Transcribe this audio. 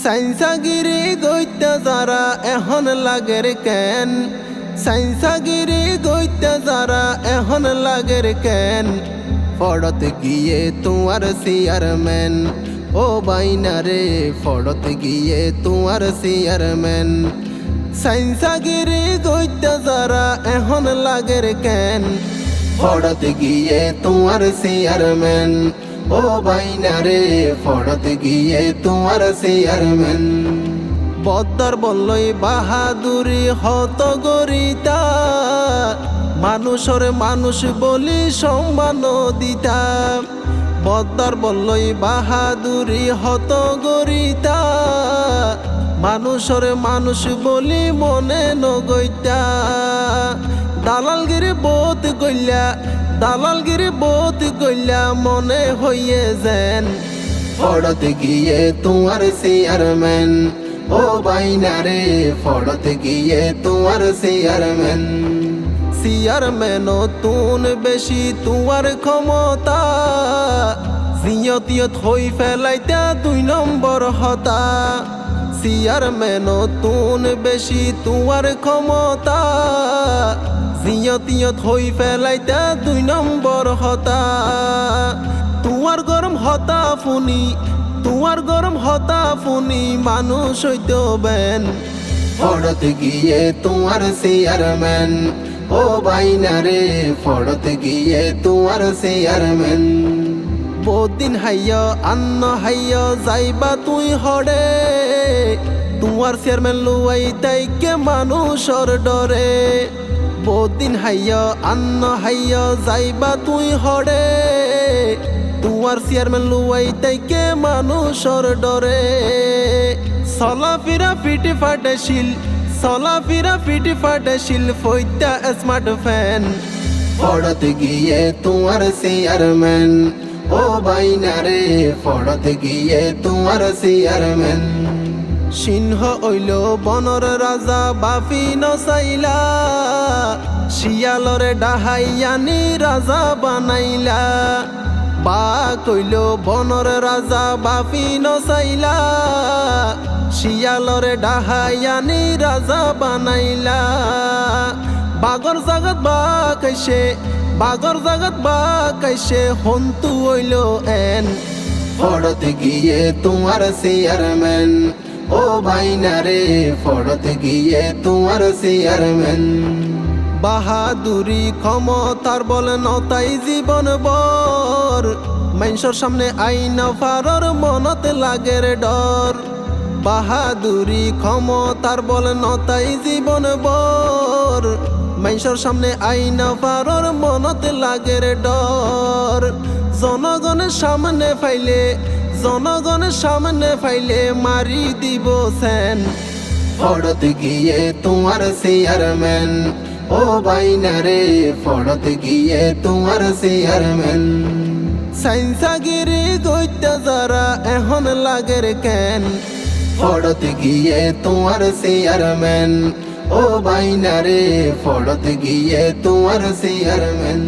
সাইন্সাগিরি গইতে যারা এখন লাগের কেন, সাইন্সাগিরি গইতে যারা এখন লাগের কেন, ফড়ত গিয়ে তোমার চেয়ারম্যান, ও বাইনা রে ফড়ত গিয়ে তোমার চেয়ারম্যান। সাইন্সাগিরি গইতে যারা এখন লাগের কেন, ফড়ত গিয়ে তোমার চেয়ারম্যান, ও বাইনা রে ফড়ত গিয়ে তোমার চেয়ারম্যান। বদ্দার বললই বাহাদুরি হত গরিতা, মানুষের মানুষ বলি সম্মান দিতা। বদ্দার বললই বাহাদুরি হত গরিতা, মানুষের মানুষ বলি মনে নগইতা। দালালগিরি বোধ গইলা, দালালগিরি বোধ গইলা মনে হইয়ে যেন, ফড়ত গিয়ে তোমার চেয়ারম্যান, ও বাইনা রে ফড়ত গিয়ে তোমার চেয়ারম্যান। চেয়ারম্যান তুন বেশি তোমার ক্ষমতা, জিয়তিয়ত হই ফেলাইতা 2 নম্বর হতা। চেয়ারম্যান তুন বেশি তোমার ক্ষমতা, জিয়তিয়ত হই ফেলাইতা 2 নম্বর হতা। তোমার গরম হতা ফুনি, তোমার গরম হতা ফুনি মানুষ হইতো বেন, ফড়ত গিয়ে তোমার চেয়ারম্যান, ও বাইনা রে ফড়ত গিয়ে তোমার চেয়ারম্যান। বহুদিন হাইয় আন্ন হাইয় যাইবা তুই হড়ে, তোমার চেয়ারম্যান লুয়াই তাইকে মানুষর ডরে। বহুদিন হাইয় আন্ন হাইয় যাইবা তুই হড়ে, তোমার চেয়ারম্যান লুয়াই তাইকে মানুষর ডরে। চলাফিরা ফিটি ফাটেছিল, চলাফিরা ফিটি ফাটেছিল ফইতা স্মার্ট ফ্যান, ফড়ত গিয়ে তোমার চেয়ারম্যান, ও বাইনা রে ফড়ত গিয়ে তোমার চেয়ারম্যান। সিংহ হইল বনর রাজা বাফি নচাইলা, শিয়ালরে ডাহাইয়ানি রাজা বানাইলা। বাঘ হইল বনর রাজা বাফি নচাইলা, শিয়ালরে ডাহাইয়ানি রাজা বানাইলা। বাগর জাগত বাঘ আইসে, বাগর জাগত বাঘ আইসে হন্তু হইল এন, ফড়ত গিয়ে তোমার চেয়ারম্যান, ও বাইনা রে ফড়ত গিয়ে তোমার চেয়ারম্যান। বাহাদুরি ক্ষমতার বল নতাই জীবন বর, মানুষের সামনে আইনা ফারর মনত লাগের ডর। বাহাদুরি ক্ষমতার বল নতাই জীবন বর, মানুষের সামনে আইনা ফারর মনত লাগের ডর। জনগণের সামনে ফাইলে, জনগণের সামনে ফাইলে মারি দিব সেন, ফড়ত গিয়ে তোমার চেয়ারম্যান, ও বাইনা রে ফড়ত গিয়ে তোমার চেয়ারম্যান। সাইন্সাগিরি গইতে যারা এখন লাগের কেন, ফড়ত গিয়ে তোমার চেয়ারম্যান, ও বাইনা রে ফড়ত গিয়ে তোমার চেয়ারম্যান।